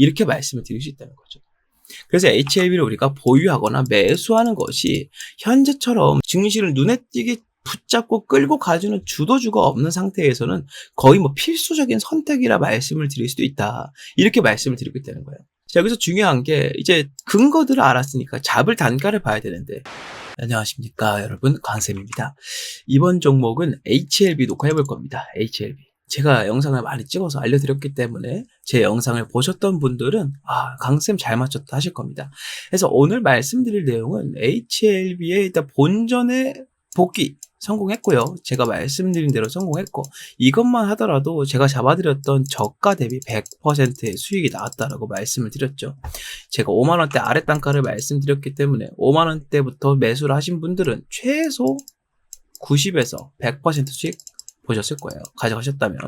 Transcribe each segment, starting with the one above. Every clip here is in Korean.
이렇게 말씀을 드릴 수 있다는 거죠. 그래서 HLB를 우리가 보유하거나 매수하는 것이 현재처럼 증시를 눈에 띄게 붙잡고 끌고 가주는 주도주가 없는 상태에서는 거의 뭐 필수적인 선택이라 말씀을 드릴 수도 있다. 이렇게 말씀을 드리고 있다는 거예요. 자, 여기서 중요한 게 이제 근거들을 알았으니까 잡을 단가를 봐야 되는데, 안녕하십니까 여러분, 강쌤입니다. 이번 종목은 HLB 녹화해 볼 겁니다. HLB. 제가 영상을 많이 찍어서 알려드렸기 때문에 제 영상을 보셨던 분들은 강쌤 잘 맞췄다 하실 겁니다. 그래서 오늘 말씀드릴 내용은 HLB의 일단 본전의 복귀 성공했고요. 제가 말씀드린 대로 성공했고, 이것만 하더라도 제가 잡아드렸던 저가 대비 100%의 수익이 나왔다라고 말씀을 드렸죠. 제가 5만원대 아래 단가를 말씀드렸기 때문에 5만원대부터 매수를 하신 분들은 최소 90에서 100% 수익 보셨을 거예요. 가져가셨다면.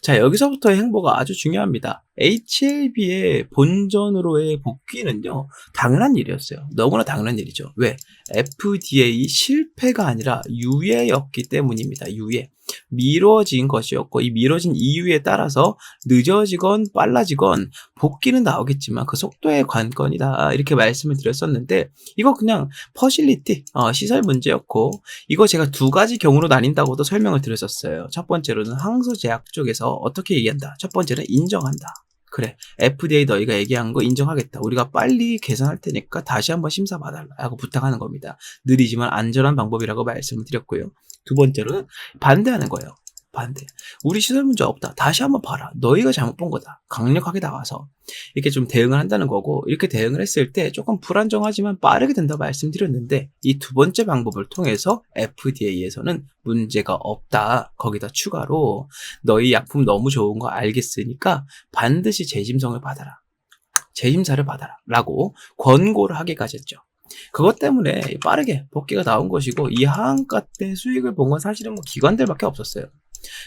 자, 여기서부터의 행보가 아주 중요합니다. HLB의 본전으로의 복귀는요, 당연한 일이었어요. 너무나 당연한 일이죠. 왜? FDA 실패가 아니라 유예였기 때문입니다. 유예. 미뤄진 것이었고, 이 미뤄진 이유에 따라서 늦어지건 빨라지건 복귀는 나오겠지만 그 속도의 관건이다, 이렇게 말씀을 드렸었는데, 이거 그냥 퍼실리티, 시설 문제였고, 이거 제가 두 가지 경우로 나뉜다고도 설명을 드렸었어요. 첫 번째로는 항소제약 쪽에서 어떻게 얘기한다. 첫 번째는 인정한다. 그래, FDA 너희가 얘기한 거 인정하겠다. 우리가 빨리 개선할 테니까 다시 한번 심사 봐달라고 부탁하는 겁니다. 느리지만 안전한 방법이라고 말씀을 드렸고요. 두 번째로는 반대하는 거예요. 반대. 우리 시설 문제 없다. 다시 한번 봐라. 너희가 잘못 본 거다. 강력하게 나와서 이렇게 좀 대응을 한다는 거고, 이렇게 대응을 했을 때 조금 불안정하지만 빠르게 된다고 말씀드렸는데, 이 두 번째 방법을 통해서 FDA에서는 문제가 없다. 거기다 추가로 너희 약품 너무 좋은 거 알겠으니까 반드시 재심성을 받아라. 재심사를 받아라. 라고 권고를 하기까지 했죠. 그것 때문에 빠르게 복귀가 나온 것이고, 이 하한가 때 수익을 본 건 사실은 기관들밖에 없었어요.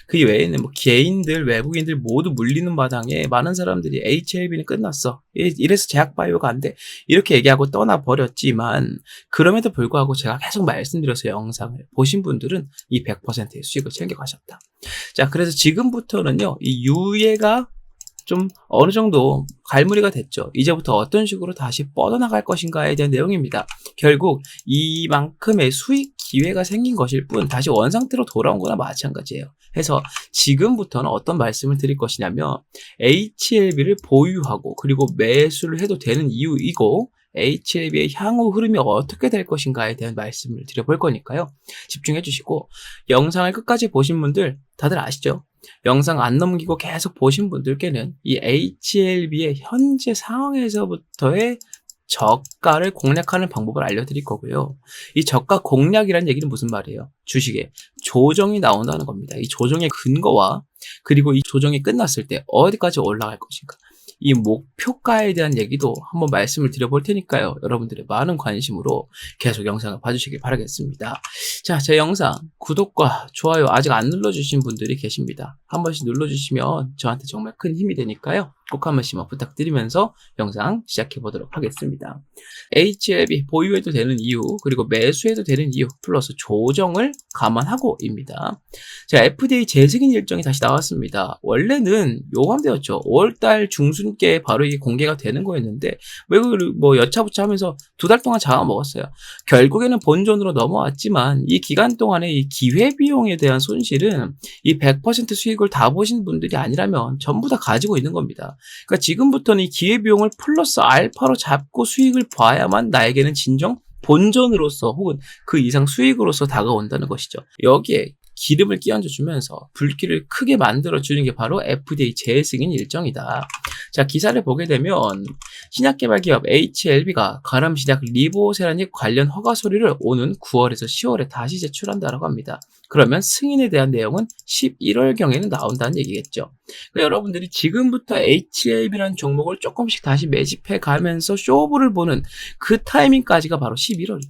그 외에는 개인들, 외국인들 모두 물리는 마당에 많은 사람들이 HLB는 끝났어, 이래서 제약바이오가 안 돼, 이렇게 얘기하고 떠나버렸지만, 그럼에도 불구하고 제가 계속 말씀드려서 영상을 보신 분들은 이 100%의 수익을 챙겨가셨다. 자, 그래서 지금부터는요, 이 유예가 좀 어느 정도 갈무리가 됐죠. 이제부터 어떤 식으로 다시 뻗어나갈 것인가에 대한 내용입니다. 결국 이만큼의 수익 기회가 생긴 것일 뿐 다시 원상태로 돌아온 거나 마찬가지예요. 해서 지금부터는 어떤 말씀을 드릴 것이냐면, HLB를 보유하고 그리고 매수를 해도 되는 이유이고, HLB의 향후 흐름이 어떻게 될 것인가에 대한 말씀을 드려볼 거니까요. 집중해 주시고, 영상을 끝까지 보신 분들 다들 아시죠? 영상 안 넘기고 계속 보신 분들께는 이 HLB의 현재 상황에서부터의 저가를 공략하는 방법을 알려드릴 거고요. 이 저가 공략이라는 얘기는 무슨 말이에요? 주식에 조정이 나온다는 겁니다. 이 조정의 근거와 그리고 이 조정이 끝났을 때 어디까지 올라갈 것인가, 이 목표가에 대한 얘기도 한번 말씀을 드려볼 테니까요. 여러분들의 많은 관심으로 계속 영상을 봐주시길 바라겠습니다. 자, 제 영상 구독과 좋아요 아직 안 눌러주신 분들이 계십니다. 한 번씩 눌러주시면 저한테 정말 큰 힘이 되니까요. 꼭 한 번씩만 부탁드리면서 영상 시작해 보도록 하겠습니다. HLB 보유해도 되는 이유, 그리고 매수해도 되는 이유, 플러스 조정을 감안하고입니다. 자, FDA 재승인 일정이 다시 나왔습니다. 원래는 요맘때였죠. 5월달 중순께 바로 이게 공개가 되는 거였는데, 왜 여차부차 하면서 2달 동안 잡아먹었어요. 결국에는 본전으로 넘어왔지만, 이 기간 동안에 이 기회비용에 대한 손실은 이 100% 수익을 다 보신 분들이 아니라면 전부 다 가지고 있는 겁니다. 그러니까 지금부터는 이 기회비용을 플러스 알파로 잡고 수익을 봐야만 나에게는 진정 본전으로서 혹은 그 이상 수익으로서 다가온다는 것이죠. 여기에 기름을 끼얹어주면서 불길을 크게 만들어주는 게 바로 FDA 재승인 일정이다. 자, 기사를 보게 되면 신약개발 기업 HLB가 가람신약 리보세라닉 관련 허가 서류를 오는 9월에서 10월에 다시 제출한다고 합니다. 그러면 승인에 대한 내용은 11월경에는 나온다는 얘기겠죠. 그러니까 여러분들이 지금부터 HLB라는 종목을 조금씩 다시 매집해 가면서 쇼부를 보는 그 타이밍까지가 바로 11월이다.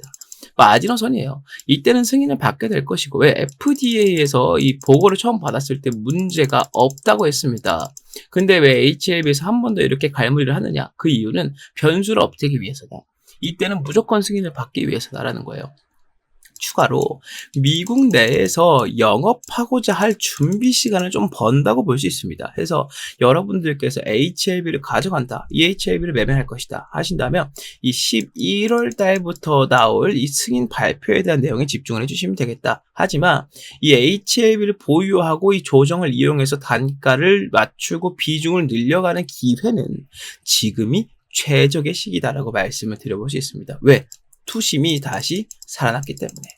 마지노선이에요. 이때는 승인을 받게 될 것이고, 왜? FDA에서 이 보고를 처음 받았을 때 문제가 없다고 했습니다. 근데 왜 HLB에서 한 번 더 이렇게 갈무리를 하느냐? 그 이유는 변수를 없애기 위해서다. 이때는 무조건 승인을 받기 위해서다라는 거예요. 추가로 미국 내에서 영업하고자 할 준비 시간을 좀 번다고 볼 수 있습니다. 해서 여러분들께서 HLB를 가져간다, EHLB를 매매할 것이다 하신다면 이 11월 달부터 나올 이 승인 발표에 대한 내용에 집중을 해주시면 되겠다. 하지만 이 HLB를 보유하고 이 조정을 이용해서 단가를 맞추고 비중을 늘려가는 기회는 지금이 최적의 시기다라고 말씀을 드려볼 수 있습니다. 왜? 투심이 다시 살아났기 때문에.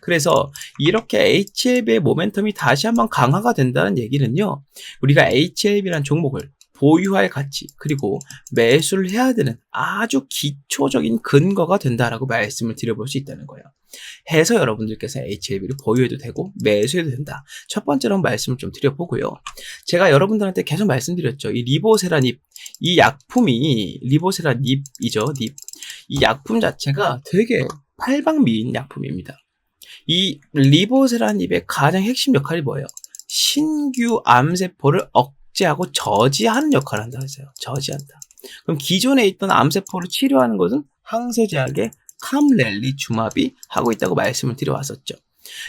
그래서 이렇게 HLB의 모멘텀이 다시 한번 강화가 된다는 얘기는요, 우리가 HLB라는 종목을 보유할 가치 그리고 매수를 해야 되는 아주 기초적인 근거가 된다라고 말씀을 드려볼 수 있다는 거예요. 해서 여러분들께서 HLB를 보유해도 되고 매수해도 된다. 첫 번째로 말씀을 좀 드려보고요. 제가 여러분들한테 계속 말씀드렸죠. 이 리보세라닙, 이 약품이 리보세라닙이죠. 닙. 이 약품 자체가 되게 팔방미인 약품입니다. 이 리보세라닙의 가장 핵심 역할이 뭐예요? 신규 암세포를 억제하고 저지하는 역할을 한다 했어요. 저지한다. 그럼 기존에 있던 암세포를 치료하는 것은 항세제약의 캄렐리주마비 하고 있다고 말씀을 드려왔었죠.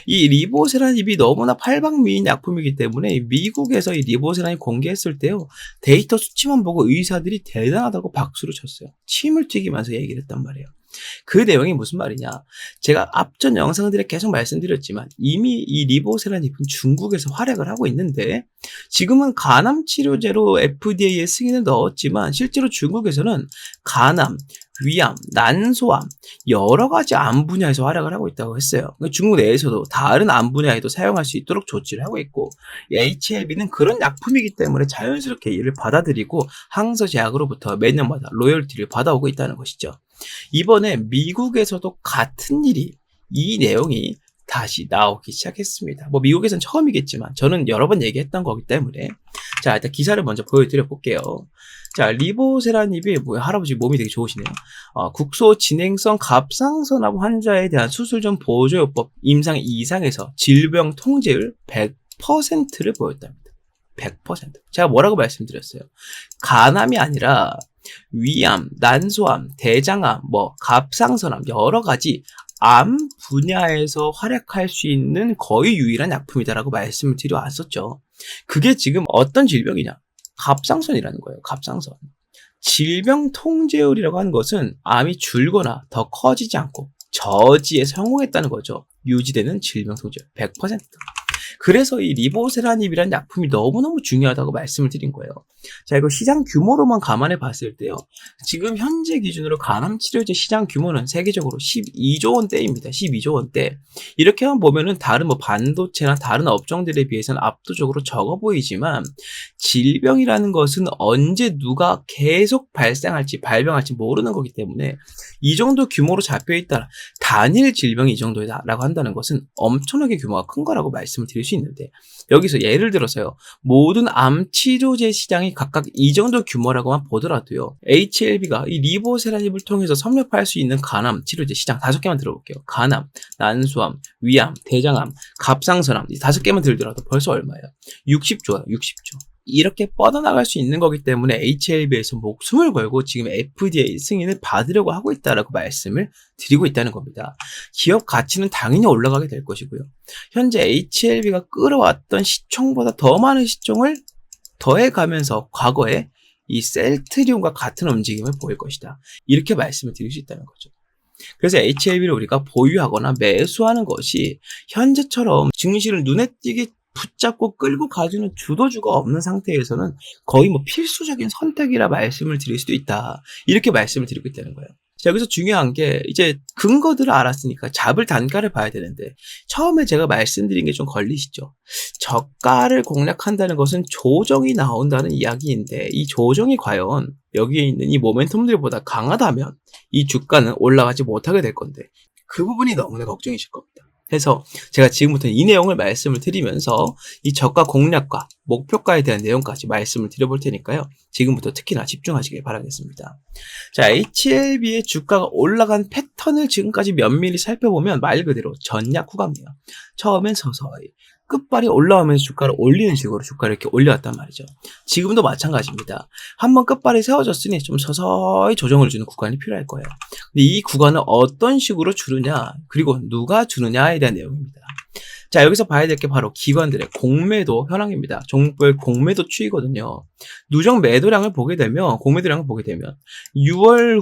이 리보세라닙이 너무나 팔방미인 약품이기 때문에 미국에서 이 리보세라닙 공개했을 때요, 데이터 수치만 보고 의사들이 대단하다고 박수를 쳤어요. 침을 튀기면서 얘기를 했단 말이에요. 그 내용이 무슨 말이냐, 제가 앞전 영상들에 계속 말씀드렸지만 이미 이 리보세라닙은 중국에서 활약을 하고 있는데, 지금은 간암 치료제로 FDA에 승인을 넣었지만 실제로 중국에서는 간암, 위암, 난소암 여러 가지 암 분야에서 활약을 하고 있다고 했어요. 중국 내에서도 다른 암 분야에도 사용할 수 있도록 조치를 하고 있고, HLB는 그런 약품이기 때문에 자연스럽게 이를 받아들이고 항서제약으로부터 매년마다 로열티를 받아오고 있다는 것이죠. 이번에 미국에서도 같은 일이, 이 내용이 다시 나오기 시작했습니다. 뭐 미국에선 처음이겠지만 저는 여러 번 얘기했던 거기 때문에. 자, 일단 기사를 먼저 보여드려 볼게요. 자, 리보세라닙이 뭐야, 할아버지 몸이 되게 좋으시네요. 국소 진행성 갑상선암 환자에 대한 수술 전 보조요법 임상 이상에서 질병 통제율 100%를 보였답니다. 100%. 제가 뭐라고 말씀드렸어요? 간암이 아니라 위암, 난소암, 대장암, 갑상선암 여러 가지 암 분야에서 활약할 수 있는 거의 유일한 약품이다라고 말씀을 드려왔었죠. 그게 지금 어떤 질병이냐? 갑상선이라는 거예요. 갑상선. 질병 통제율이라고 하는 것은 암이 줄거나 더 커지지 않고 저지에 성공했다는 거죠. 유지되는 질병 통제율 100%. 그래서 이 리보세라닙이라는 약품이 너무너무 중요하다고 말씀을 드린 거예요. 자, 이거 시장 규모로만 감안해 봤을 때요, 지금 현재 기준으로 간암 치료제 시장 규모는 세계적으로 12조 원대입니다. 12조 원대. 이렇게만 보면은 다른 반도체나 다른 업종들에 비해서는 압도적으로 적어 보이지만, 질병이라는 것은 언제 누가 계속 발병할지 모르는 거기 때문에 이 정도 규모로 잡혀 있다, 단일 질병이 이 정도다라고 한다는 것은 엄청나게 규모가 큰 거라고 말씀을 드릴 수 있는데, 여기서 예를 들어서요, 모든 암 치료제 시장이 각각 이 정도 규모라고만 보더라도요, HLB가 이 리보세라닙을 통해서 섭렵할 수 있는 간암 치료제 시장 5개만 들어볼게요. 간암, 난소암, 위암, 대장암, 갑상선암 이 5개만 들더라도 벌써 얼마예요? 60조야, 60조. 이렇게 뻗어나갈 수 있는 거기 때문에 HLB에서 목숨을 걸고 지금 FDA 승인을 받으려고 하고 있다라고 말씀을 드리고 있다는 겁니다. 기업 가치는 당연히 올라가게 될 것이고요. 현재 HLB가 끌어왔던 시총보다 더 많은 시총을 더해가면서 과거에 이 셀트리온과 같은 움직임을 보일 것이다. 이렇게 말씀을 드릴 수 있다는 거죠. 그래서 HLB를 우리가 보유하거나 매수하는 것이 현재처럼 증시를 눈에 띄게 붙잡고 끌고 가주는 주도주가 없는 상태에서는 거의 필수적인 선택이라 말씀을 드릴 수도 있다. 이렇게 말씀을 드리고 있다는 거예요. 자, 여기서 중요한 게 이제 근거들을 알았으니까 잡을 단가를 봐야 되는데, 처음에 제가 말씀드린 게 좀 걸리시죠? 저가를 공략한다는 것은 조정이 나온다는 이야기인데, 이 조정이 과연 여기에 있는 이 모멘텀들보다 강하다면 이 주가는 올라가지 못하게 될 건데, 그 부분이 너무나 걱정이실 겁니다. 해서 제가 지금부터 이 내용을 말씀을 드리면서 이 저가 공략과 목표가에 대한 내용까지 말씀을 드려볼 테니까요, 지금부터 특히나 집중하시길 바라겠습니다. 자, HLB의 주가가 올라간 패턴을 지금까지 면밀히 살펴보면 말 그대로 전략 구간이에요. 처음엔 서서히, 끝발이 올라오면서 주가를 올리는 식으로 주가를 이렇게 올려왔단 말이죠. 지금도 마찬가지입니다. 한번 끝발이 세워졌으니 좀 서서히 조정을 주는 구간이 필요할 거예요. 근데 이 구간을 어떤 식으로 주느냐, 그리고 누가 주느냐에 대한 내용입니다. 자, 여기서 봐야 될 게 바로 기관들의 공매도 현황입니다. 종목별 공매도 추이거든요. 누적 매도량을 보게 되면, 공매도량을 보게 되면 6월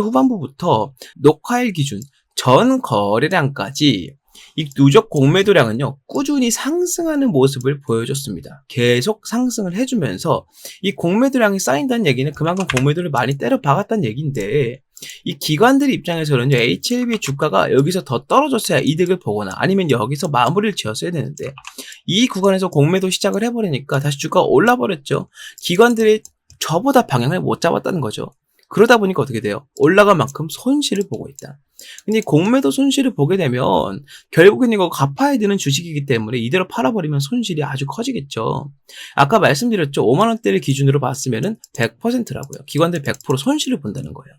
후반부부터 녹화일 기준 전 거래량까지 이 누적 공매도량은요, 꾸준히 상승하는 모습을 보여줬습니다. 계속 상승을 해주면서 이 공매도량이 쌓인다는 얘기는 그만큼 공매도를 많이 때려 박았다는 얘기인데, 이 기관들 입장에서는요, HLB 주가가 여기서 더 떨어졌어야 이득을 보거나 아니면 여기서 마무리를 지었어야 되는데, 이 구간에서 공매도 시작을 해버리니까 다시 주가가 올라버렸죠. 기관들이 저보다 방향을 못 잡았다는 거죠. 그러다 보니까 어떻게 돼요? 올라간 만큼 손실을 보고 있다. 근데 공매도 손실을 보게 되면 결국엔 이거 갚아야 되는 주식이기 때문에 이대로 팔아버리면 손실이 아주 커지겠죠. 아까 말씀드렸죠. 5만원대를 기준으로 봤으면은 100%라고요. 기관들 100% 손실을 본다는 거예요.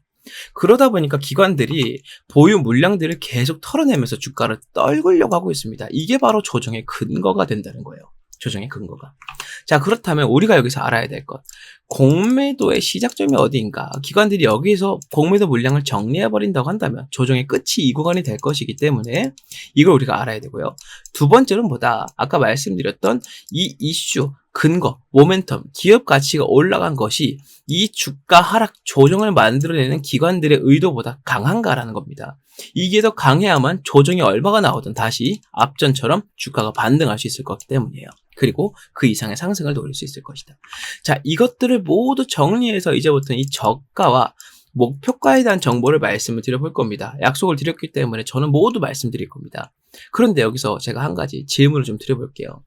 그러다 보니까 기관들이 보유 물량들을 계속 털어내면서 주가를 떨구려고 하고 있습니다. 이게 바로 조정의 근거가 된다는 거예요. 조정의 근거가. 자, 그렇다면 우리가 여기서 알아야 될 것. 공매도의 시작점이 어디인가? 기관들이 여기서 공매도 물량을 정리해버린다고 한다면 조정의 끝이 이 구간이 될 것이기 때문에 이걸 우리가 알아야 되고요. 두 번째는 뭐다? 아까 말씀드렸던 이 이슈, 근거, 모멘텀, 기업 가치가 올라간 것이 이 주가 하락 조정을 만들어내는 기관들의 의도보다 강한가라는 겁니다. 이게 더 강해야만 조정이 얼마가 나오든 다시 앞전처럼 주가가 반등할 수 있을 거기 때문이에요. 그리고 그 이상의 상승을 노릴 수 있을 것이다. 자, 이것들을 모두 정리해서 이제부터는 이 저가와 목표가에 대한 정보를 말씀을 드려볼 겁니다. 약속을 드렸기 때문에 저는 모두 말씀드릴 겁니다. 그런데 여기서 제가 한 가지 질문을 좀 드려볼게요.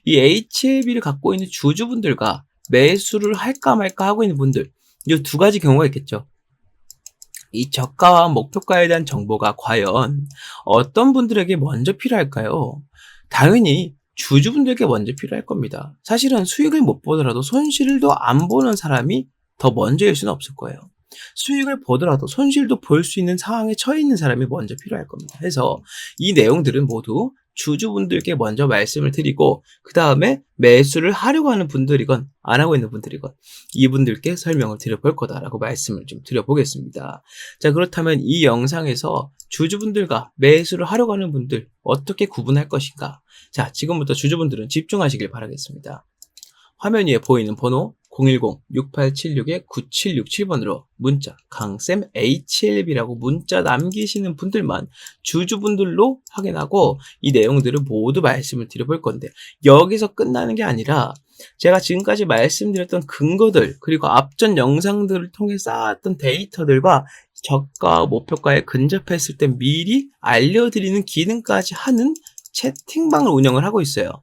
이 HLB를 갖고 있는 주주분들과 매수를 할까 말까 하고 있는 분들, 이 두 가지 경우가 있겠죠. 이 저가와 목표가에 대한 정보가 과연 어떤 분들에게 먼저 필요할까요? 당연히 주주분들께 먼저 필요할 겁니다. 사실은 수익을 못 보더라도 손실도 안 보는 사람이 더 먼저일 수는 없을 거예요. 수익을 보더라도 손실도 볼 수 있는 상황에 처해 있는 사람이 먼저 필요할 겁니다. 그래서 이 내용들은 모두 주주분들께 먼저 말씀을 드리고 그 다음에 매수를 하려고 하는 분들이건 안 하고 있는 분들이건 이분들께 설명을 드려볼 거다라고 말씀을 좀 드려보겠습니다. 자, 그렇다면 이 영상에서 주주분들과 매수를 하려고 하는 분들 어떻게 구분할 것인가? 자, 지금부터 주주분들은 집중하시길 바라겠습니다. 화면 위에 보이는 번호 010-6876-9767번으로 문자 강쌤 HLB라고 문자 남기시는 분들만 주주분들로 확인하고 이 내용들을 모두 말씀을 드려볼 건데, 여기서 끝나는 게 아니라 제가 지금까지 말씀드렸던 근거들 그리고 앞전 영상들을 통해 쌓았던 데이터들과 저가 목표가에 근접했을 때 미리 알려드리는 기능까지 하는 채팅방을 운영을 하고 있어요.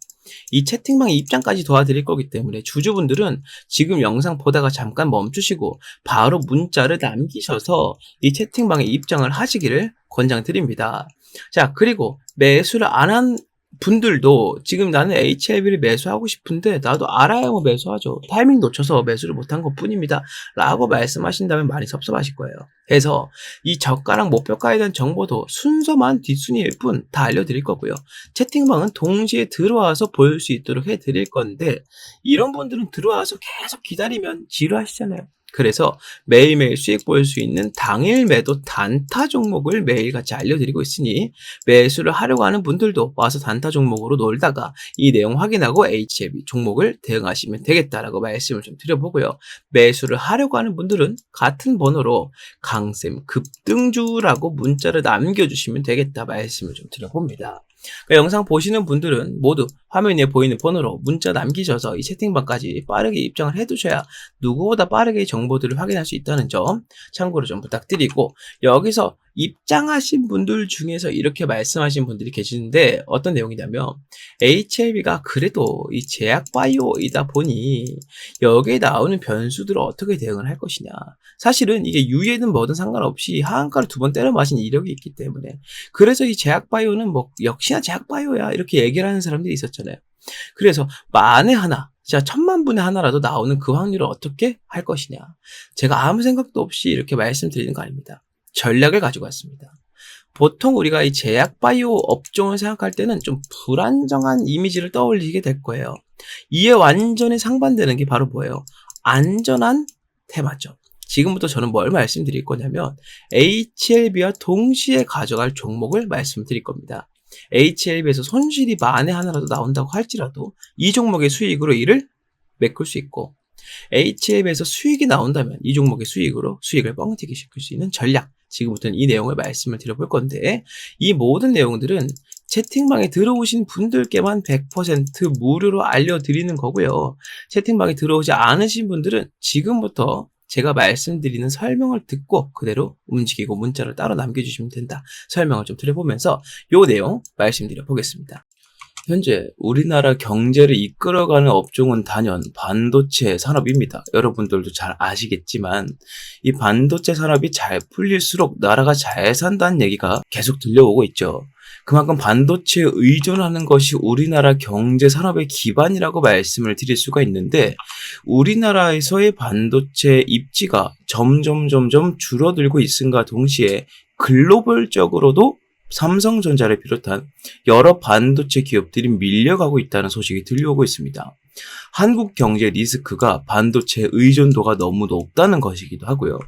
이 채팅방의 입장까지 도와드릴 거기 때문에 주주분들은 지금 영상 보다가 잠깐 멈추시고 바로 문자를 남기셔서 이 채팅방에 입장을 하시기를 권장드립니다. 자, 그리고 매수를 안 한 분들도 지금 나는 HLB를 매수하고 싶은데 나도 알아야 뭐 매수하죠. 타이밍 놓쳐서 매수를 못한 것 뿐입니다. 라고 말씀하신다면 많이 섭섭하실 거예요. 그래서 이 저가랑 목표가에 대한 정보도 순서만 뒷순위일 뿐 다 알려드릴 거고요. 채팅방은 동시에 들어와서 볼 수 있도록 해드릴 건데, 이런 분들은 들어와서 계속 기다리면 지루하시잖아요. 그래서 매일매일 수익 볼 수 있는 당일 매도 단타 종목을 매일같이 알려드리고 있으니 매수를 하려고 하는 분들도 와서 단타 종목으로 놀다가 이 내용 확인하고 HLB 종목을 대응하시면 되겠다라고 말씀을 좀 드려보고요. 매수를 하려고 하는 분들은 같은 번호로 강쌤 급등주라고 문자를 남겨주시면 되겠다 말씀을 좀 드려봅니다. 그러니까 영상 보시는 분들은 모두 화면 위에 보이는 번호로 문자 남기셔서 이 채팅방까지 빠르게 입장을 해두셔야 누구보다 빠르게 정보들을 확인할 수 있다는 점 참고로 좀 부탁드리고, 여기서 입장하신 분들 중에서 이렇게 말씀하신 분들이 계시는데 어떤 내용이냐면, HLB가 그래도 이 제약바이오이다 보니 여기에 나오는 변수들을 어떻게 대응을 할 것이냐. 사실은 이게 유예든 뭐든 상관없이 하한가를 두 번 때려 마신 이력이 있기 때문에, 그래서 이 제약바이오는 뭐 역시나 제약바이오야 이렇게 얘기를 하는 사람들이 있었잖아요. 그래서 만에 하나, 진짜 1000만 분의 하나라도 나오는 그 확률을 어떻게 할 것이냐. 제가 아무 생각도 없이 이렇게 말씀드리는 거 아닙니다. 전략을 가지고 왔습니다. 보통 우리가 이 제약 바이오 업종을 생각할 때는 좀 불안정한 이미지를 떠올리게 될 거예요. 이에 완전히 상반되는 게 바로 뭐예요? 안전한 테마죠. 지금부터 저는 뭘 말씀드릴 거냐면 HLB와 동시에 가져갈 종목을 말씀드릴 겁니다. HLB에서 손실이 만에 하나라도 나온다고 할지라도 이 종목의 수익으로 이를 메꿀 수 있고, HLB에서 수익이 나온다면 이 종목의 수익으로 수익을 뻥튀기 시킬 수 있는 전략, 지금부터는 이 내용을 말씀을 드려볼 건데, 이 모든 내용들은 채팅방에 들어오신 분들께만 100% 무료로 알려드리는 거고요. 채팅방에 들어오지 않으신 분들은 지금부터 제가 말씀드리는 설명을 듣고 그대로 움직이고 문자를 따로 남겨주시면 된다. 설명을 좀 드려보면서 이 내용 말씀드려 보겠습니다. 현재 우리나라 경제를 이끌어가는 업종은 단연 반도체 산업입니다. 여러분들도 잘 아시겠지만 이 반도체 산업이 잘 풀릴수록 나라가 잘 산다는 얘기가 계속 들려오고 있죠. 그만큼 반도체에 의존하는 것이 우리나라 경제 산업의 기반이라고 말씀을 드릴 수가 있는데, 우리나라에서의 반도체 입지가 점점 줄어들고 있음과 동시에 글로벌적으로도 삼성전자를 비롯한 여러 반도체 기업들이 밀려가고 있다는 소식이 들려오고 있습니다. 한국 경제 리스크가 반도체 의존도가 너무 높다는 것이기도 하고요.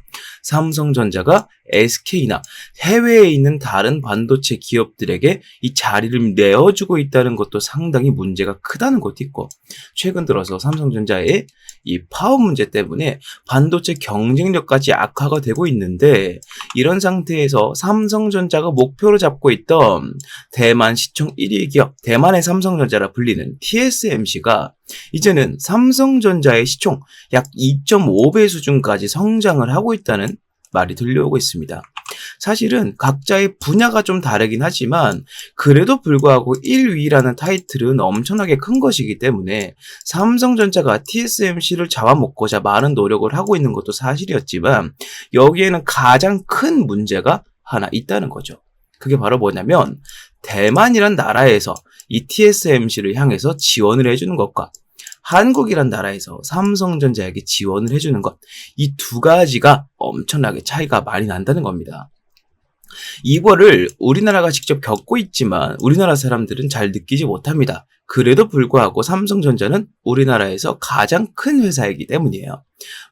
삼성전자가 SK나 해외에 있는 다른 반도체 기업들에게 이 자리를 내어주고 있다는 것도 상당히 문제가 크다는 것도 있고, 최근 들어서 삼성전자의 이 파업 문제 때문에 반도체 경쟁력까지 악화가 되고 있는데, 이런 상태에서 삼성전자가 목표로 잡고 있던 대만 시총 1위 기업, 대만의 삼성전자라 불리는 TSMC가 이제는 삼성전자의 시총 약 2.5배 수준까지 성장을 하고 있다는 말이 들려오고 있습니다. 사실은 각자의 분야가 좀 다르긴 하지만 그래도 불구하고 1위라는 타이틀은 엄청나게 큰 것이기 때문에 삼성전자가 TSMC를 잡아먹고자 많은 노력을 하고 있는 것도 사실이었지만, 여기에는 가장 큰 문제가 하나 있다는 거죠. 그게 바로 뭐냐면 대만이란 나라에서 이 TSMC를 향해서 지원을 해주는 것과 한국이란 나라에서 삼성전자에게 지원을 해주는 것, 이 두 가지가 엄청나게 차이가 많이 난다는 겁니다. 이거를 우리나라가 직접 겪고 있지만 우리나라 사람들은 잘 느끼지 못합니다. 그래도 불구하고 삼성전자는 우리나라에서 가장 큰 회사이기 때문이에요.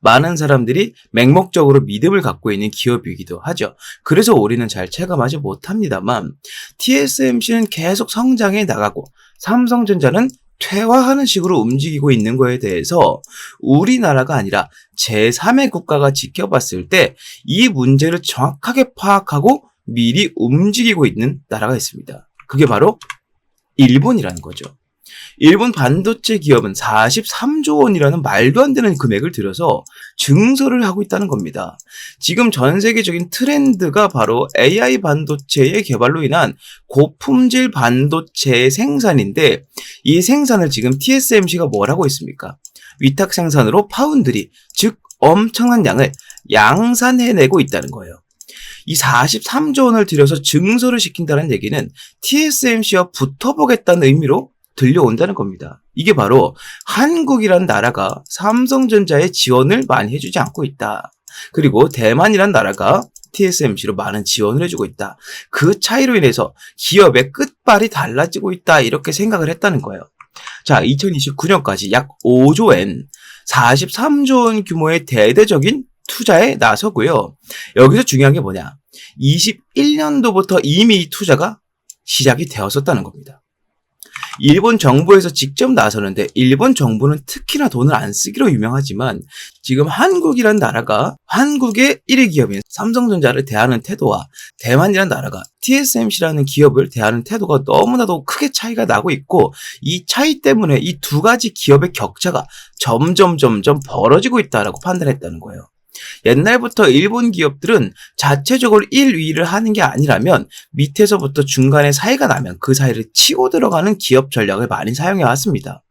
많은 사람들이 맹목적으로 믿음을 갖고 있는 기업이기도 하죠. 그래서 우리는 잘 체감하지 못합니다만, TSMC는 계속 성장해 나가고 삼성전자는 퇴화하는 식으로 움직이고 있는 거에 대해서 우리나라가 아니라 제3의 국가가 지켜봤을 때 이 문제를 정확하게 파악하고 미리 움직이고 있는 나라가 있습니다. 그게 바로 일본이라는 거죠. 일본 반도체 기업은 43조 원이라는 말도 안 되는 금액을 들여서 증설을 하고 있다는 겁니다. 지금 전 세계적인 트렌드가 바로 AI 반도체의 개발로 인한 고품질 반도체 생산인데, 이 생산을 지금 TSMC가 뭘 하고 있습니까? 위탁 생산으로 파운드리, 즉 엄청난 양을 양산해내고 있다는 거예요. 이 43조 원을 들여서 증설을 시킨다는 얘기는 TSMC와 붙어보겠다는 의미로 들려온다는 겁니다. 이게 바로 한국이란 나라가 삼성전자에 지원을 많이 해주지 않고 있다. 그리고 대만이란 나라가 TSMC로 많은 지원을 해주고 있다. 그 차이로 인해서 기업의 끝발이 달라지고 있다. 이렇게 생각을 했다는 거예요. 자, 2029년까지 약 5조엔 43조 원 규모의 대대적인 투자에 나서고요. 여기서 중요한 게 뭐냐? 21년도부터 이미 이 투자가 시작이 되었었다는 겁니다. 일본 정부에서 직접 나서는데, 일본 정부는 특히나 돈을 안 쓰기로 유명하지만 지금 한국이란 나라가 한국의 1위 기업인 삼성전자를 대하는 태도와 대만이란 나라가 TSMC라는 기업을 대하는 태도가 너무나도 크게 차이가 나고 있고, 이 차이 때문에 이 두 가지 기업의 격차가 점점 벌어지고 있다라고 판단했다는 거예요. 옛날부터 일본 기업들은 자체적으로 1위를 하는 게 아니라면 밑에서부터 중간에 사이가 나면 그 사이를 치고 들어가는 기업 전략을 많이 사용해 왔습니다.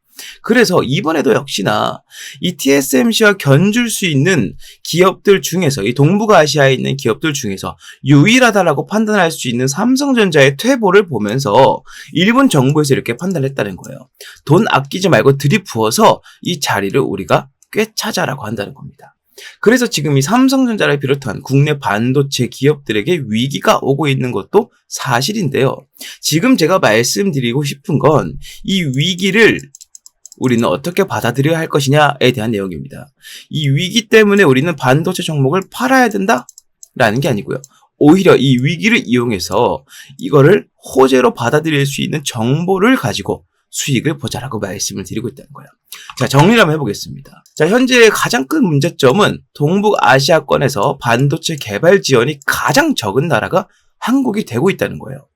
그래서 이번에도 역시나 이 TSMC와 견줄 수 있는 기업들 중에서, 이 동북아시아에 있는 기업들 중에서 유일하다라고 판단할 수 있는 삼성전자의 퇴보를 보면서 일본 정부에서 이렇게 판단했다는 거예요. 돈 아끼지 말고 들이부어서 이 자리를 우리가 꿰차자라고 한다는 겁니다. 그래서 지금 이 삼성전자를 비롯한 국내 반도체 기업들에게 위기가 오고 있는 것도 사실인데요. 지금 제가 말씀드리고 싶은 건 이 위기를 우리는 어떻게 받아들여야 할 것이냐에 대한 내용입니다. 이 위기 때문에 우리는 반도체 종목을 팔아야 된다라는 게 아니고요. 오히려 이 위기를 이용해서 이거를 호재로 받아들일 수 있는 정보를 가지고 수익을 보자라고 말씀을 드리고 있다는 거예요. 자, 정리를 한번 해보겠습니다. 자, 현재 가장 큰 문제점은 동북아시아권에서 반도체 개발 지원이 가장 적은 나라가 한국이 되고 있다는 거예요.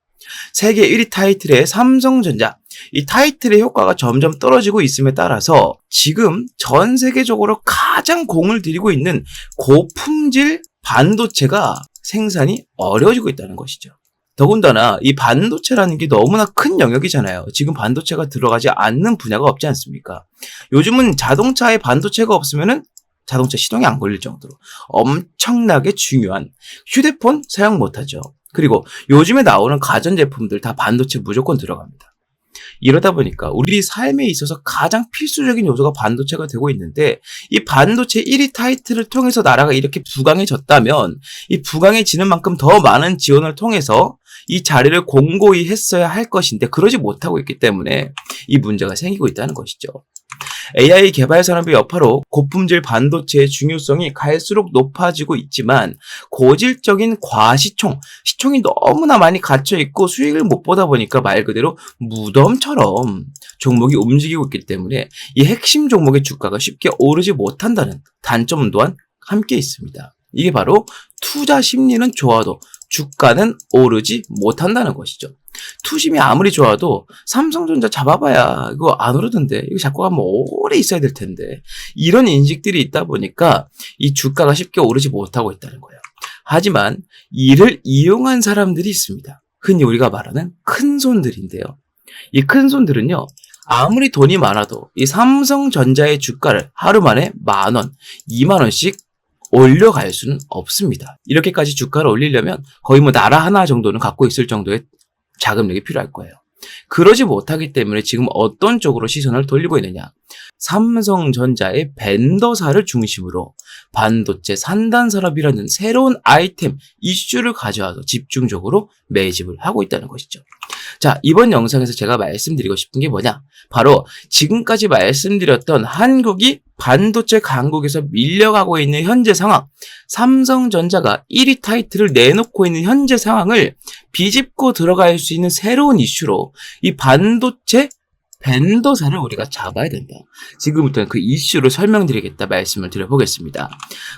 세계 1위 타이틀의 삼성전자, 이 타이틀의 효과가 점점 떨어지고 있음에 따라서 지금 전 세계적으로 가장 공을 들이고 있는 고품질 반도체가 생산이 어려워지고 있다는 것이죠. 더군다나 이 반도체라는 게 너무나 큰 영역이잖아요. 지금 반도체가 들어가지 않는 분야가 없지 않습니까? 요즘은 자동차에 반도체가 없으면은 자동차 시동이 안 걸릴 정도로 엄청나게 중요한 휴대폰 사용 못하죠. 그리고 요즘에 나오는 가전제품들 다 반도체 무조건 들어갑니다. 이러다 보니까 우리 삶에 있어서 가장 필수적인 요소가 반도체가 되고 있는데 이 반도체 1위 타이틀을 통해서 나라가 이렇게 부강해졌다면 이 부강해지는 만큼 더 많은 지원을 통해서 이 자리를 공고히 했어야 할 것인데 그러지 못하고 있기 때문에 이 문제가 생기고 있다는 것이죠. AI 개발 산업의 여파로 고품질 반도체의 중요성이 갈수록 높아지고 있지만 고질적인 과시총, 시총이 너무나 많이 갇혀있고 수익을 못 보다 보니까 말 그대로 무덤처럼 종목이 움직이고 있기 때문에 이 핵심 종목의 주가가 쉽게 오르지 못한다는 단점 또한 함께 있습니다. 이게 바로 투자 심리는 좋아도 주가는 오르지 못한다는 것이죠. 투심이 아무리 좋아도 삼성전자 잡아봐야 이거 안 오르던데 이거 잡고 가면 오래 있어야 될 텐데 이런 인식들이 있다 보니까 이 주가가 쉽게 오르지 못하고 있다는 거예요. 하지만 이를 이용한 사람들이 있습니다. 흔히 우리가 말하는 큰손들인데요. 이 큰손들은요. 아무리 돈이 많아도 이 삼성전자의 주가를 하루 만에 10,000원, 20,000원씩 올려갈 수는 없습니다. 이렇게까지 주가를 올리려면 거의 뭐 나라 하나 정도는 갖고 있을 정도의 자금력이 필요할 거예요. 그러지 못하기 때문에 지금 어떤 쪽으로 시선을 돌리고 있느냐. 삼성전자의 벤더사를 중심으로 반도체 산단 산업이라는 새로운 아이템, 이슈를 가져와서 집중적으로 매집을 하고 있다는 것이죠. 자, 이번 영상에서 제가 말씀드리고 싶은 게 뭐냐? 바로 지금까지 말씀드렸던 한국이 반도체 강국에서 밀려가고 있는 현재 상황, 삼성전자가 1위 타이틀을 내놓고 있는 현재 상황을 비집고 들어갈 수 있는 새로운 이슈로 이 반도체 벤더사를 우리가 잡아야 된다. 지금부터는 그 이슈를 설명드리겠다 말씀을 드려보겠습니다.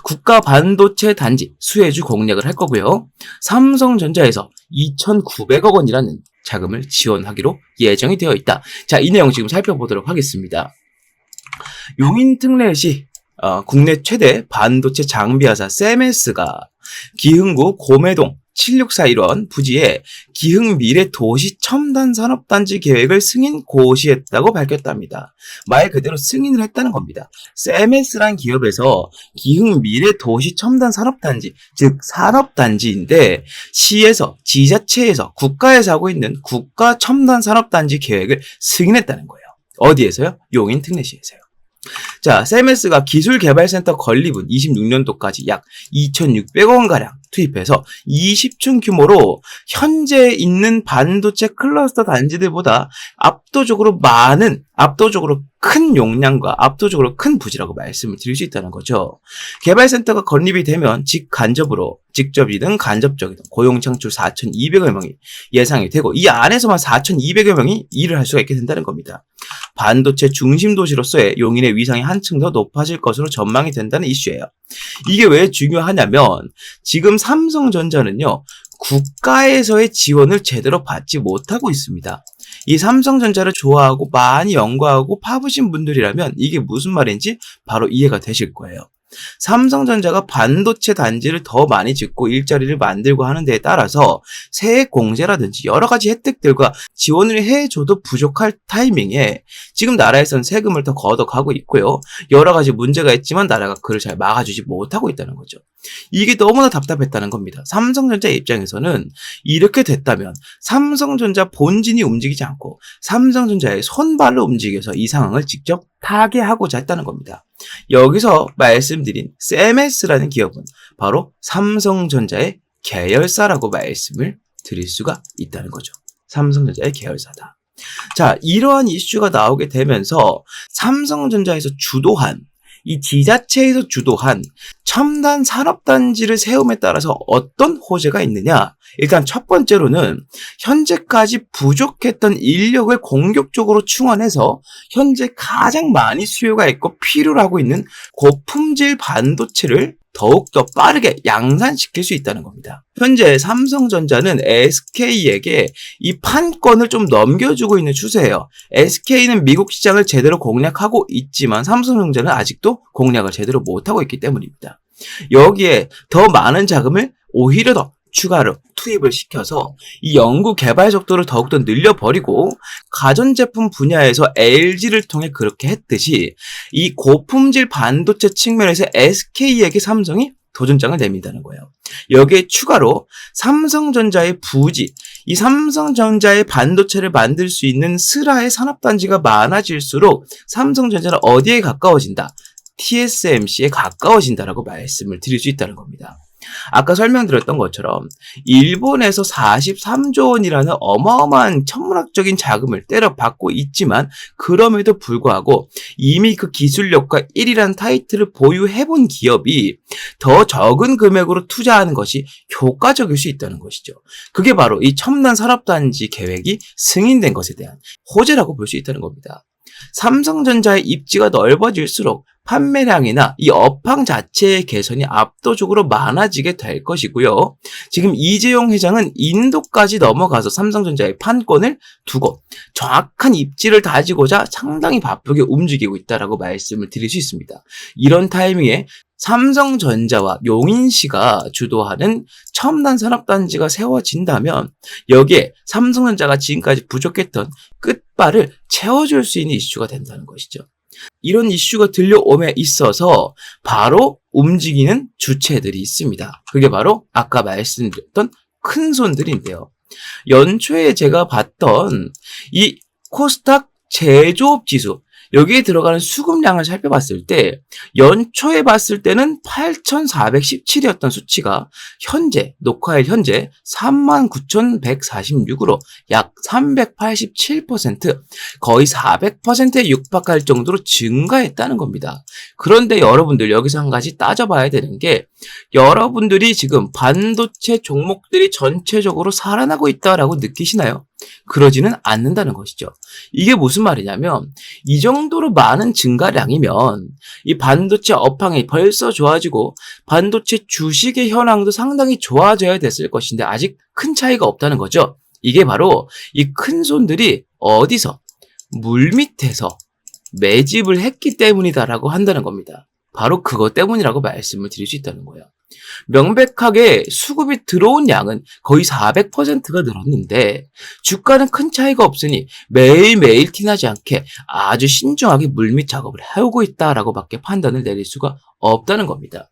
국가 반도체 단지 수혜주 공략을 할 거고요. 삼성전자에서 2,900억 원이라는 자금을 지원하기로 예정이 되어 있다. 자, 이 내용 지금 살펴보도록 하겠습니다. 용인특례시 국내 최대 반도체 장비회사 세메스가 기흥구 고매동 7641원 부지에 기흥 미래 도시 첨단 산업단지 계획을 승인 고시했다고 밝혔답니다. 말 그대로 승인을 했다는 겁니다. 세메스란 기업에서 기흥 미래 도시 첨단 산업단지, 즉 산업단지인데 시에서, 지자체에서, 국가에서 하고 있는 국가 첨단 산업단지 계획을 승인했다는 거예요. 어디에서요? 용인특례시에서요. 자, 세메스가 기술개발센터 건립은 26년도까지 약 2,600억 원가량 투입해서 20층 규모로 현재 있는 반도체 클러스터 단지들보다 압도적으로 큰 용량과 압도적으로 큰 부지라고 말씀을 드릴 수 있다는 거죠. 개발센터가 건립이 되면 직접이든 간접적이든 고용 창출 4,200여 명이 예상이 되고 이 안에서만 4,200여 명이 일을 할 수가 있게 된다는 겁니다. 반도체 중심 도시로서의 용인의 위상이 한층 더 높아질 것으로 전망이 된다는 이슈예요. 이게 왜 중요하냐면 지금 삼성전자는요. 국가에서의 지원을 제대로 받지 못하고 있습니다. 이 삼성전자를 좋아하고 많이 연구하고 파보신 분들이라면 이게 무슨 말인지 바로 이해가 되실 거예요. 삼성전자가 반도체 단지를 더 많이 짓고 일자리를 만들고 하는 데에 따라서 세액 공제라든지 여러 가지 혜택들과 지원을 해줘도 부족할 타이밍에 지금 나라에서는 세금을 더 걷어가고 있고요. 여러 가지 문제가 있지만 나라가 그를 잘 막아주지 못하고 있다는 거죠. 이게 너무나 답답했다는 겁니다. 삼성전자 입장에서는 이렇게 됐다면 삼성전자 본진이 움직이지 않고 삼성전자의 손발로 움직여서 이 상황을 직접 타개하고자 했다는 겁니다. 여기서 말씀드린 셈에스라는 기업은 바로 삼성전자의 계열사라고 말씀을 드릴 수가 있다는 거죠. 삼성전자의 계열사다. 자, 이러한 이슈가 나오게 되면서 삼성전자에서 주도한 이 지자체에서 주도한 첨단 산업단지를 세움에 따라서 어떤 호재가 있느냐? 일단 첫 번째로는 현재까지 부족했던 인력을 공격적으로 충원해서 현재 가장 많이 수요가 있고 필요로 하고 있는 고품질 반도체를 더욱더 빠르게 양산시킬 수 있다는 겁니다. 현재 삼성전자는 SK에게 이 판권을 좀 넘겨주고 있는 추세예요. SK는 미국 시장을 제대로 공략하고 있지만 삼성전자는 아직도 공략을 제대로 못하고 있기 때문입니다. 여기에 더 많은 자금을 오히려 더 추가로 투입을 시켜서 이 연구 개발 속도를 더욱더 늘려버리고 가전제품 분야에서 LG를 통해 그렇게 했듯이 이 고품질 반도체 측면에서 SK에게 삼성이 도전장을 내민다는 거예요. 여기에 추가로 삼성전자의 부지, 이 삼성전자의 반도체를 만들 수 있는 스라의 산업단지가 많아질수록 삼성전자는 어디에 가까워진다? TSMC에 가까워진다라고 말씀을 드릴 수 있다는 겁니다. 아까 설명드렸던 것처럼 일본에서 43조 원이라는 어마어마한 천문학적인 자금을 때려받고 있지만 그럼에도 불구하고 이미 그 기술력과 1위라는 타이틀을 보유해본 기업이 더 적은 금액으로 투자하는 것이 효과적일 수 있다는 것이죠. 그게 바로 이 첨단 산업단지 계획이 승인된 것에 대한 호재라고 볼 수 있다는 겁니다. 삼성전자의 입지가 넓어질수록 판매량이나 이 업황 자체의 개선이 압도적으로 많아지게 될 것이고요. 지금 이재용 회장은 인도까지 넘어가서 삼성전자의 판권을 두고 정확한 입지를 다지고자 상당히 바쁘게 움직이고 있다라고 말씀을 드릴 수 있습니다. 이런 타이밍에 삼성전자와 용인시가 주도하는 첨단 산업단지가 세워진다면 여기에 삼성전자가 지금까지 부족했던 끝발을 채워줄 수 있는 이슈가 된다는 것이죠. 이런 이슈가 들려옴에 있어서 바로 움직이는 주체들이 있습니다. 그게 바로 아까 말씀드렸던 큰 손들인데요. 연초에 제가 봤던 이 코스닥 제조업 지수, 여기에 들어가는 수급량을 살펴봤을 때 연초에 봤을 때는 8,417이었던 수치가 현재 녹화일 현재 39,146으로 약 387% 거의 400%에 육박할 정도로 증가했다는 겁니다. 그런데 여러분들 여기서 한 가지 따져봐야 되는 게 여러분들이 지금 반도체 종목들이 전체적으로 살아나고 있다라고 느끼시나요? 그러지는 않는다는 것이죠. 이게 무슨 말이냐면 이 정도로 많은 증가량이면 이 반도체 업황이 벌써 좋아지고 반도체 주식의 현황도 상당히 좋아져야 됐을 것인데 아직 큰 차이가 없다는 거죠. 이게 바로 이 큰 손들이 어디서 물밑에서 매집을 했기 때문이다라고 한다는 겁니다. 바로 그것 때문이라고 말씀을 드릴 수 있다는 거예요. 명백하게 수급이 들어온 양은 거의 400%가 늘었는데 주가는 큰 차이가 없으니 매일매일 티나지 않게 아주 신중하게 물밑 작업을 해오고 있다라고 밖에 판단을 내릴 수가 없다는 겁니다.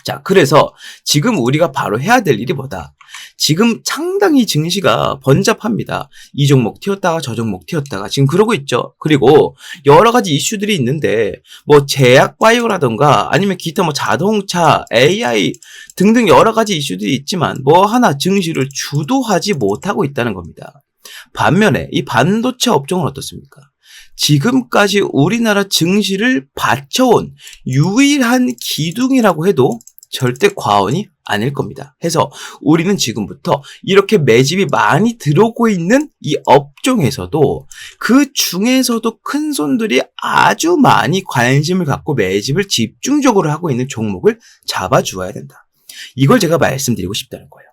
자, 그래서 지금 우리가 바로 해야 될 일이 뭐다? 지금 상당히 증시가 번잡합니다. 이 종목 튀었다가 저 종목 튀었다가 지금 그러고 있죠. 그리고 여러 가지 이슈들이 있는데 뭐 제약 바이오라던가 아니면 기타 뭐 자동차, AI 등등 여러 가지 이슈들이 있지만 뭐 하나 증시를 주도하지 못하고 있다는 겁니다. 반면에 이 반도체 업종은 어떻습니까? 지금까지 우리나라 증시를 받쳐온 유일한 기둥이라고 해도 절대 과언이 아닐 겁니다. 해서 우리는 지금부터 이렇게 매집이 많이 들어오고 있는 이 업종에서도 그 중에서도 큰 손들이 아주 많이 관심을 갖고 매집을 집중적으로 하고 있는 종목을 잡아주어야 된다. 이걸 제가 말씀드리고 싶다는 거예요.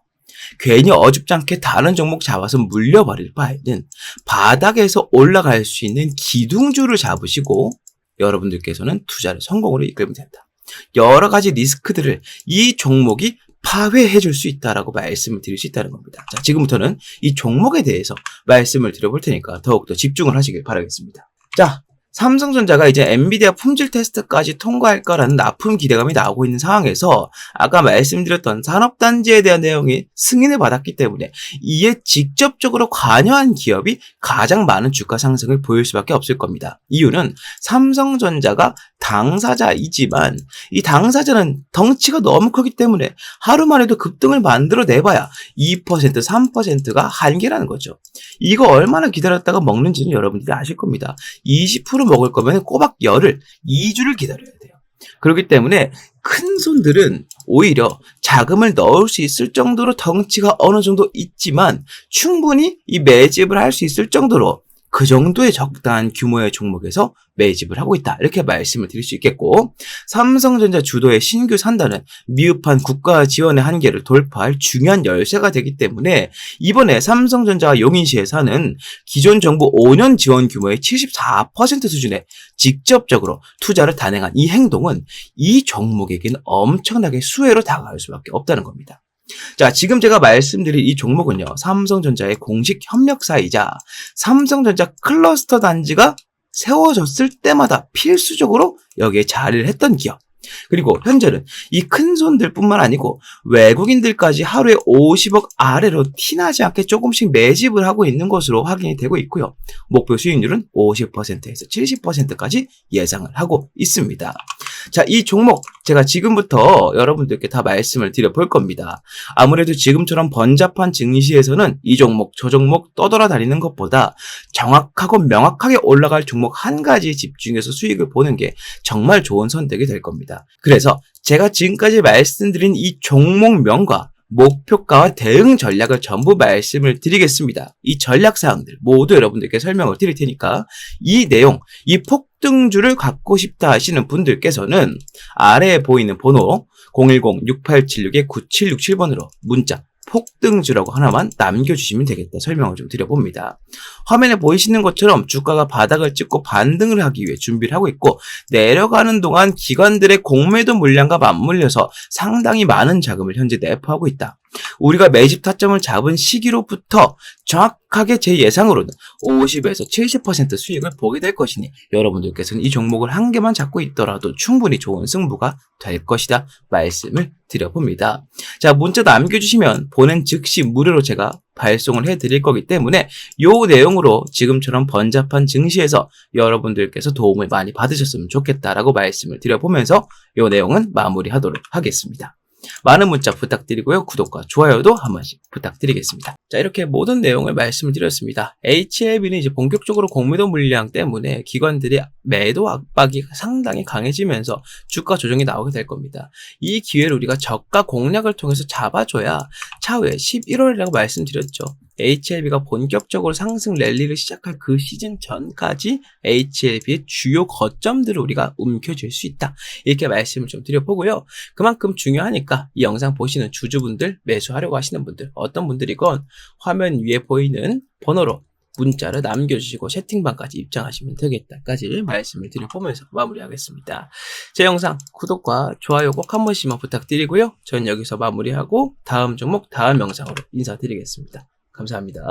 괜히 어줍지 않게 다른 종목 잡아서 물려버릴 바에는 바닥에서 올라갈 수 있는 기둥주를 잡으시고 여러분들께서는 투자를 성공으로 이끌면 된다. 여러 가지 리스크들을 이 종목이 파회해 줄 수 있다라고 말씀을 드릴 수 있다는 겁니다. 자, 지금부터는 이 종목에 대해서 말씀을 드려볼 테니까 더욱더 집중을 하시길 바라겠습니다. 자, 삼성전자가 이제 엔비디아 품질 테스트까지 통과할 거라는 납품 기대감이 나오고 있는 상황에서 아까 말씀드렸던 산업단지에 대한 내용이 승인을 받았기 때문에 이에 직접적으로 관여한 기업이 가장 많은 주가 상승을 보일 수밖에 없을 겁니다. 이유는 삼성전자가 당사자이지만 이 당사자는 덩치가 너무 크기 때문에 하루만 해도 급등을 만들어내봐야 2%, 3%가 한계라는 거죠. 이거 얼마나 기다렸다가 먹는지는 여러분들이 아실 겁니다. 20% 먹을 거면 꼬박 열흘, 2주를 기다려야 돼요. 그렇기 때문에 큰 손들은 오히려 자금을 넣을 수 있을 정도로 덩치가 어느 정도 있지만 충분히 이 매집을 할 수 있을 정도로 그 정도의 적당한 규모의 종목에서 매집을 하고 있다. 이렇게 말씀을 드릴 수 있겠고, 삼성전자 주도의 신규 산단은 미흡한 국가 지원의 한계를 돌파할 중요한 열쇠가 되기 때문에 이번에 삼성전자와 용인시에 사는 기존 정부 5년 지원 규모의 74% 수준에 직접적으로 투자를 단행한 이 행동은 이 종목에게는 엄청나게 수혜로 다가갈 수밖에 없다는 겁니다. 자, 지금 제가 말씀드린 이 종목은요, 삼성전자의 공식 협력사이자 삼성전자 클러스터 단지가 세워졌을 때마다 필수적으로 여기에 자리를 했던 기업. 그리고 현재는 이 큰 손들 뿐만 아니고 외국인들까지 하루에 50억 아래로 티나지 않게 조금씩 매집을 하고 있는 것으로 확인이 되고 있고요. 목표 수익률은 50%에서 70%까지 예상을 하고 있습니다. 자, 이 종목 제가 지금부터 여러분들께 다 말씀을 드려볼 겁니다. 아무래도 지금처럼 번잡한 증시에서는 이 종목, 저 종목 떠돌아다니는 것보다 정확하고 명확하게 올라갈 종목 한 가지에 집중해서 수익을 보는 게 정말 좋은 선택이 될 겁니다. 그래서 제가 지금까지 말씀드린 이 종목명과 목표가와 대응 전략을 전부 말씀을 드리겠습니다. 이 전략사항들 모두 여러분들께 설명을 드릴 테니까 이 내용, 이 폭등주를 갖고 싶다 하시는 분들께서는 아래에 보이는 번호 010-6876-9767번으로 문자 폭등주라고 하나만 남겨주시면 되겠다 설명을 좀 드려봅니다. 화면에 보이시는 것처럼 주가가 바닥을 찍고 반등을 하기 위해 준비를 하고 있고 내려가는 동안 기관들의 공매도 물량과 맞물려서 상당히 많은 자금을 현재 내포하고 있다. 우리가 매집 타점을 잡은 시기로부터 정확하게 제 예상으로는 50에서 70% 수익을 보게 될 것이니 여러분들께서는 이 종목을 한 개만 잡고 있더라도 충분히 좋은 승부가 될 것이다 말씀을 드려봅니다. 자, 문자 남겨주시면 보낸 즉시 무료로 제가 발송을 해드릴 거기 때문에 이 내용으로 지금처럼 번잡한 증시에서 여러분들께서 도움을 많이 받으셨으면 좋겠다라고 말씀을 드려보면서 이 내용은 마무리하도록 하겠습니다. 많은 문자 부탁드리고요. 구독과 좋아요도 한 번씩 부탁드리겠습니다. 자, 이렇게 모든 내용을 말씀을 드렸습니다. HLB는 이제 본격적으로 공매도 물량 때문에 기관들의 매도 압박이 상당히 강해지면서 주가 조정이 나오게 될 겁니다. 이 기회를 우리가 저가 공략을 통해서 잡아줘야 차후에 11월이라고 말씀드렸죠. HLB가 본격적으로 상승 랠리를 시작할 그 시즌 전까지 HLB의 주요 거점들을 우리가 움켜쥘 수 있다. 이렇게 말씀을 좀 드려보고요. 그만큼 중요하니까 이 영상 보시는 주주분들, 매수하려고 하시는 분들, 어떤 분들이건 화면 위에 보이는 번호로 문자를 남겨주시고 채팅방까지 입장하시면 되겠다까지 말씀을 드려보면서 마무리하겠습니다. 제 영상 구독과 좋아요 꼭 한 번씩만 부탁드리고요. 저는 여기서 마무리하고 다음 종목, 다음 영상으로 인사드리겠습니다. 감사합니다.